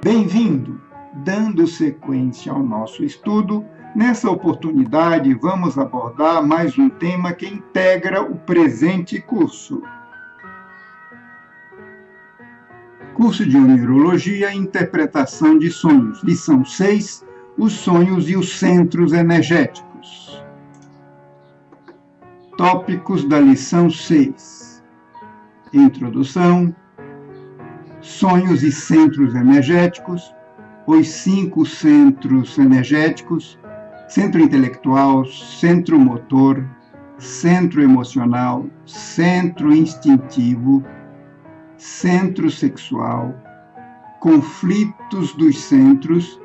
Bem-vindo! Dando sequência ao nosso estudo, nessa oportunidade vamos abordar mais um tema que integra o presente curso. Curso de Oneirologia e Interpretação de Sonhos, lição 6, os sonhos e os centros energéticos. Tópicos da lição 6. Introdução, sonhos e centros energéticos, os 5 centros energéticos, centro intelectual, centro motor, centro emocional, centro instintivo, centro sexual, conflitos dos centros,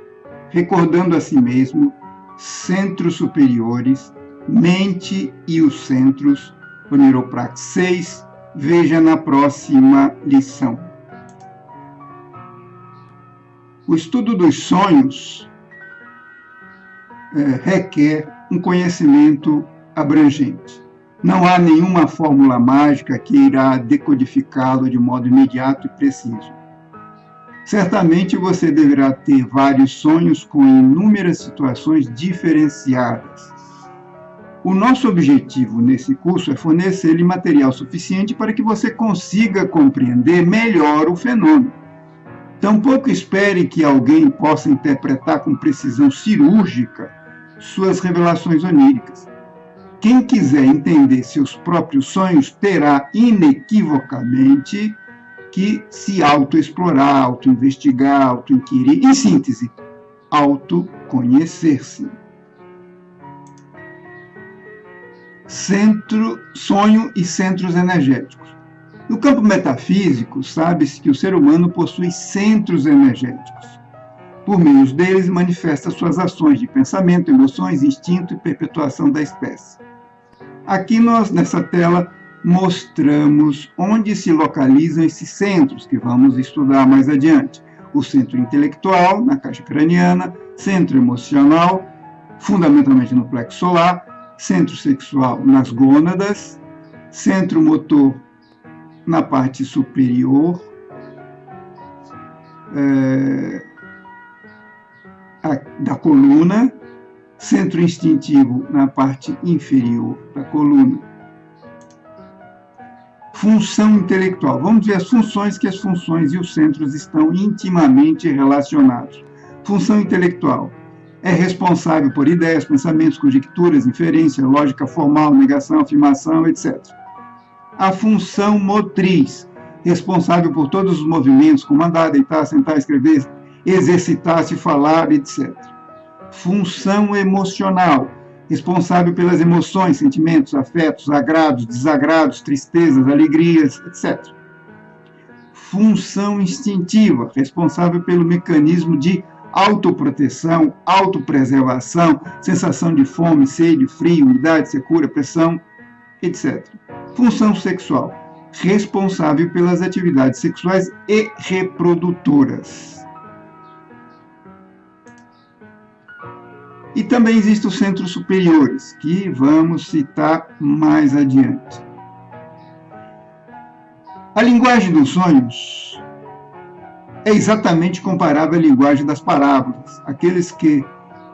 recordando a si mesmo, centros superiores, mente e os centros, Oneiropraxis 6, veja na próxima lição. O estudo dos sonhos requer um conhecimento abrangente. Não há nenhuma fórmula mágica que irá decodificá-lo de modo imediato e preciso. Certamente você deverá ter vários sonhos com inúmeras situações diferenciadas. O nosso objetivo nesse curso é fornecer-lhe material suficiente para que você consiga compreender melhor o fenômeno. Tampouco espere que alguém possa interpretar com precisão cirúrgica suas revelações oníricas. Quem quiser entender seus próprios sonhos terá inequivocamente que se autoexplorar, autoinvestigar, autoinquirir, em síntese, autoconhecer-se. Sonho e centros energéticos. No campo metafísico, sabe-se que o ser humano possui centros energéticos. Por meio deles, manifesta suas ações de pensamento, emoções, instinto e perpetuação da espécie. Aqui nós, nessa tela, mostramos onde se localizam esses centros, que vamos estudar mais adiante. O centro intelectual, na caixa craniana, centro emocional, fundamentalmente no plexo solar, centro sexual nas gônadas, centro motor na parte superior, da coluna, centro instintivo na parte inferior da coluna. Função intelectual. Vamos ver as funções, que as funções e os centros estão intimamente relacionados. Função intelectual. É responsável por ideias, pensamentos, conjecturas, inferência, lógica formal, negação, afirmação, etc. A função motriz, responsável por todos os movimentos, como andar, deitar, sentar, escrever, exercitar-se, falar, etc. Função emocional, responsável pelas emoções, sentimentos, afetos, agrados, desagrados, tristezas, alegrias, etc. Função instintiva, responsável pelo mecanismo de autoproteção, autopreservação, sensação de fome, sede, frio, umidade, secura, pressão, etc. Função sexual, responsável pelas atividades sexuais e reprodutoras. E também existem os centros superiores, que vamos citar mais adiante. A linguagem dos sonhos é exatamente comparável à linguagem das parábolas. Aqueles que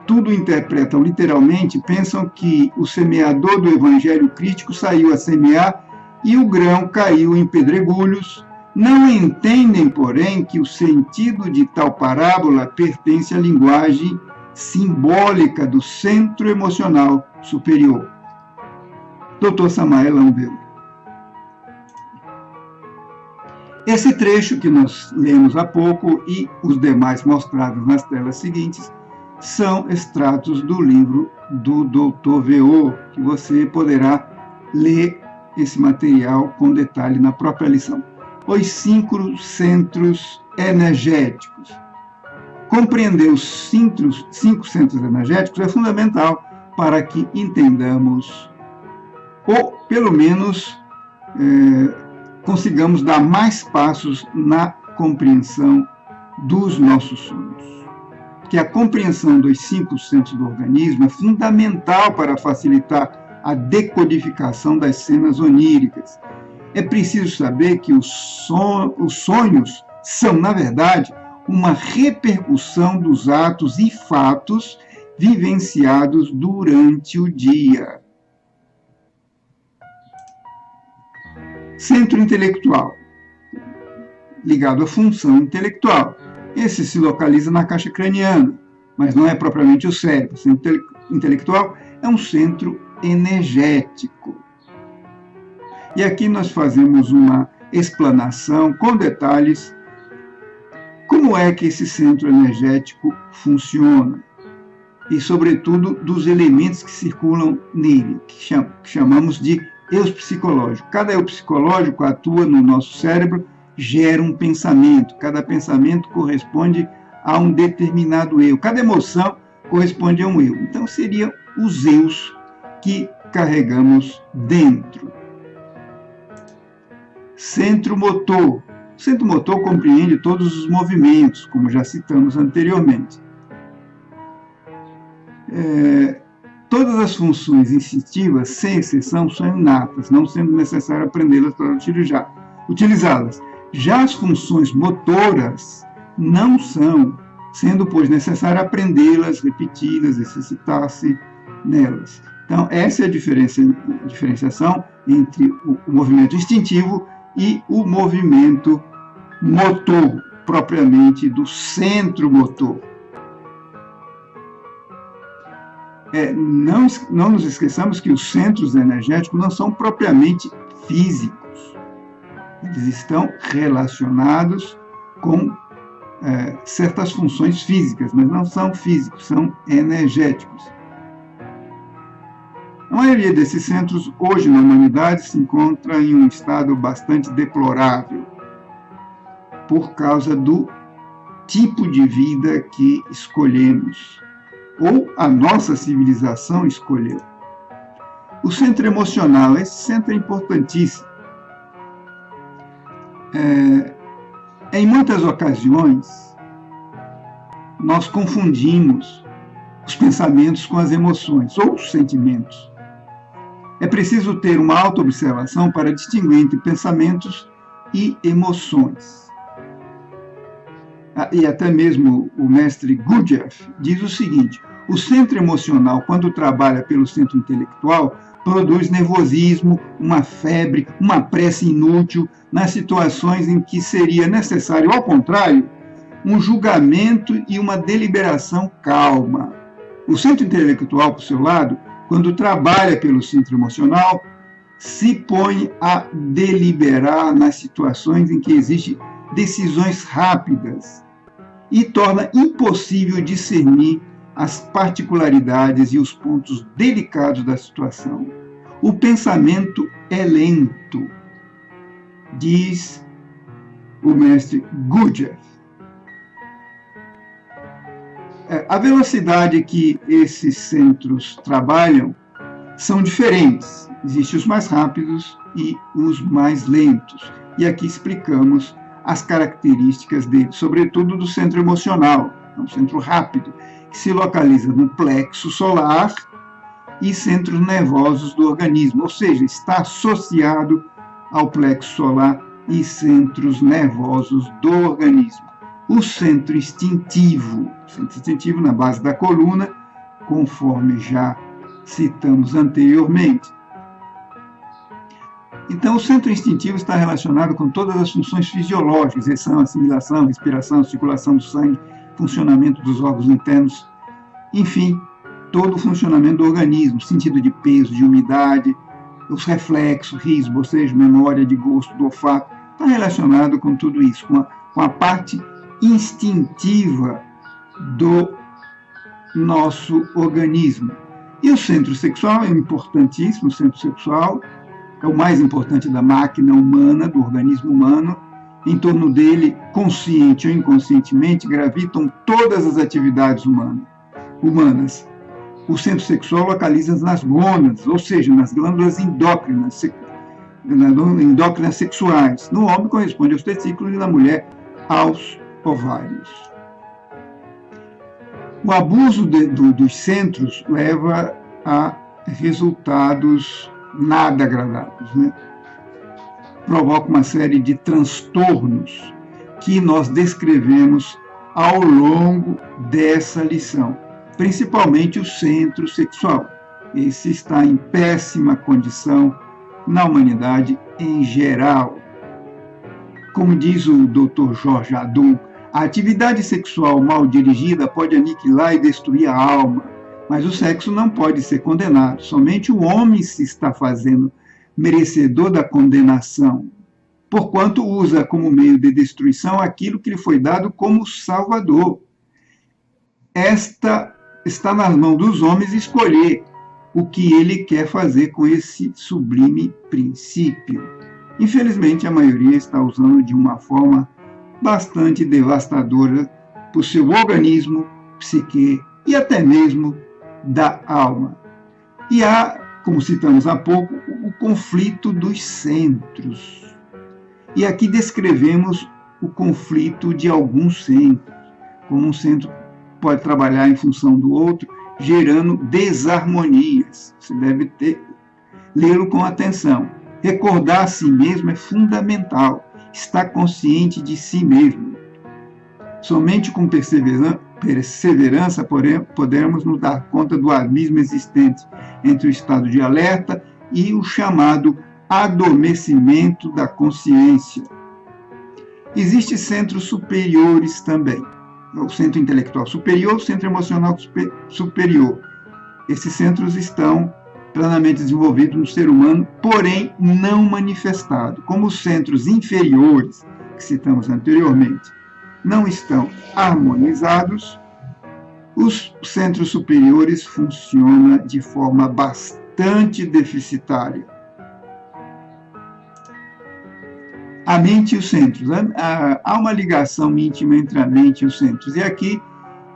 tudo interpretam literalmente pensam que o semeador do evangelho crítico saiu a semear e o grão caiu em pedregulhos. Não entendem, porém, que o sentido de tal parábola pertence à linguagem simbólica do centro emocional superior. Dr. Samael Lambeiro. Esse trecho que nós lemos há pouco e os demais mostrados nas telas seguintes são extratos do livro do Dr. V.O., que você poderá ler esse material com detalhe na própria lição. Os 5 centros energéticos. Compreender os 5 centros energéticos é fundamental para que entendamos, ou pelo menos consigamos dar mais passos na compreensão dos nossos sonhos. Que a compreensão dos 5 centros do organismo é fundamental para facilitar a decodificação das cenas oníricas. É preciso saber que os sonhos são, na verdade, uma repercussão dos atos e fatos vivenciados durante o dia. Centro intelectual, ligado à função intelectual. Esse se localiza na caixa craniana, mas não é propriamente o cérebro. O centro intelectual é um centro energético. E aqui nós fazemos uma explanação com detalhes como é que esse centro energético funciona e, sobretudo, dos elementos que circulam nele, que chamamos de eus psicológico. Cada eu psicológico atua no nosso cérebro, gera um pensamento. Cada pensamento corresponde a um determinado eu. Cada emoção corresponde a um eu. Então, seriam os eus que carregamos dentro. Centro motor. O centro motor compreende todos os movimentos, como já citamos anteriormente. Todas as funções instintivas, sem exceção, são inatas, não sendo necessário aprendê-las para utilizá-las. Já as funções motoras não são, sendo, pois, necessário aprendê-las, repeti-las, exercitar-se nelas. Então, essa é a diferenciação entre o movimento instintivo e o movimento motor, propriamente do centro motor. Não nos esqueçamos que os centros energéticos não são propriamente físicos. Eles estão relacionados com certas funções físicas, mas não são físicos, são energéticos. A maioria desses centros, hoje na humanidade, se encontra em um estado bastante deplorável, por causa do tipo de vida que escolhemos, ou a nossa civilização escolheu. O centro emocional, esse centro é importantíssimo. Em muitas ocasiões, nós confundimos os pensamentos com as emoções, ou os sentimentos. É preciso ter uma autoobservação para distinguir entre pensamentos e emoções. E até mesmo o mestre Gurdjieff diz o seguinte: o centro emocional, quando trabalha pelo centro intelectual, produz nervosismo, uma febre, uma pressa inútil nas situações em que seria necessário, ao contrário, um julgamento e uma deliberação calma. O centro intelectual, por seu lado, quando trabalha pelo centro emocional, se põe a deliberar nas situações em que existem decisões rápidas e torna impossível discernir as particularidades e os pontos delicados da situação. O pensamento é lento, diz o mestre Gurdjieff. A velocidade que esses centros trabalham são diferentes. Existem os mais rápidos e os mais lentos. E aqui explicamos as características dele, sobretudo do centro emocional, um centro rápido, que se localiza no plexo solar e centros nervosos do organismo, ou seja, está associado ao plexo solar e centros nervosos do organismo. O centro instintivo na base da coluna, conforme já citamos anteriormente. Então, o centro instintivo está relacionado com todas as funções fisiológicas, ejeção, assimilação, respiração, circulação do sangue, funcionamento dos órgãos internos, enfim, todo o funcionamento do organismo, sentido de peso, de umidade, os reflexos, riso, bocejo, memória de gosto, do olfato, está relacionado com tudo isso, com a parte instintiva do nosso organismo. E o centro sexual é importantíssimo. O centro sexual é o mais importante da máquina humana, do organismo humano. Em torno dele, consciente ou inconscientemente, gravitam todas as atividades humanas. O centro sexual localiza-se nas gônadas, ou seja, nas glândulas endócrinas sexuais. No homem corresponde aos testículos e na mulher aos ovários. O abuso dos centros leva a resultados nada agradáveis, né? Provoca uma série de transtornos que nós descrevemos ao longo dessa lição, principalmente o centro sexual. Esse está em péssima condição na humanidade em geral. Como diz o Dr. Jorge Adum, a atividade sexual mal dirigida pode aniquilar e destruir a alma, mas o sexo não pode ser condenado. Somente o homem se está fazendo merecedor da condenação, porquanto usa como meio de destruição aquilo que lhe foi dado como salvador. Esta está nas mãos dos homens escolher o que ele quer fazer com esse sublime princípio. Infelizmente, a maioria está usando de uma forma bastante devastadora para o seu organismo, psique e até mesmo da alma. E há, como citamos há pouco, o conflito dos centros. E aqui descrevemos o conflito de alguns centros, como um centro pode trabalhar em função do outro, gerando desarmonias. Você deve lê-lo com atenção. Recordar a si mesmo é fundamental. Estar consciente de si mesmo. Somente com perseverança podemos nos dar conta do abismo existente entre o estado de alerta e o chamado adormecimento da consciência. Existem centros superiores também. O centro intelectual superior, o centro emocional superior. Esses centros estão plenamente desenvolvidos no ser humano, porém não manifestado. Como os centros inferiores, que citamos anteriormente, não estão harmonizados, os centros superiores funcionam de forma bastante deficitária. A mente e os centros. Há uma ligação íntima entre a mente e os centros. E aqui,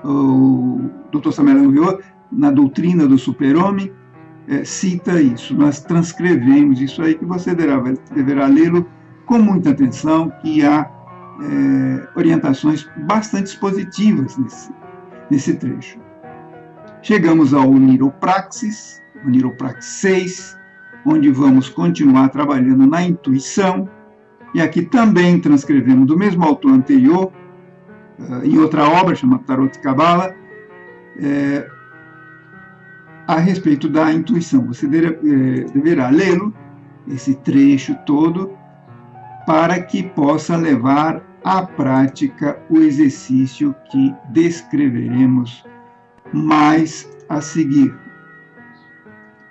o Dr. Samuel Henriot, na doutrina do super-homem, cita isso. Nós transcrevemos isso aí, que você deverá lê-lo com muita atenção, que há orientações bastante positivas nesse trecho. Chegamos ao Niropraxis, o Niropraxis 6, onde vamos continuar trabalhando na intuição, e aqui também transcrevemos do mesmo autor anterior, em outra obra chamada Tarot Cabala, a respeito da intuição. Você deverá lê-lo, esse trecho todo, para que possa levar à prática o exercício que descreveremos mais a seguir.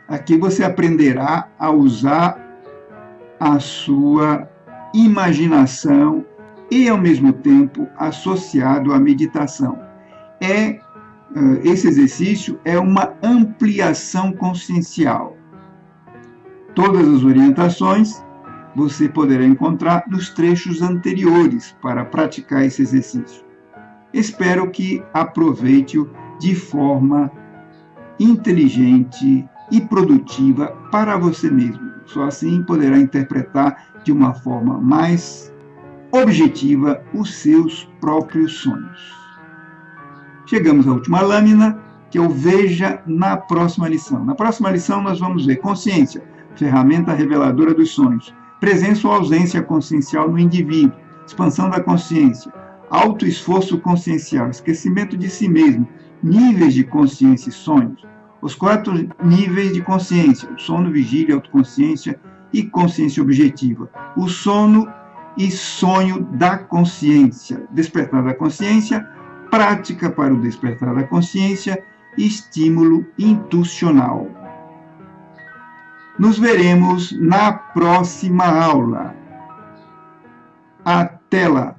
Aqui você aprenderá a usar a sua imaginação e, ao mesmo tempo, associado à meditação. Esse exercício é uma ampliação consciencial. Todas as orientações você poderá encontrar nos trechos anteriores para praticar esse exercício. Espero que aproveite-o de forma inteligente e produtiva para você mesmo. Só assim poderá interpretar de uma forma mais objetiva os seus próprios sonhos. Chegamos à última lâmina, que eu veja na próxima lição. Na próxima lição nós vamos ver consciência, ferramenta reveladora dos sonhos, presença ou ausência consciencial no indivíduo, expansão da consciência, autoesforço consciencial, esquecimento de si mesmo, níveis de consciência e sonhos, os 4 níveis de consciência, o sono, vigília, autoconsciência e consciência objetiva, o sono e sonho da consciência, despertar da consciência, prática para o despertar da consciência e estímulo intuicional. Nos veremos na próxima aula. Até lá!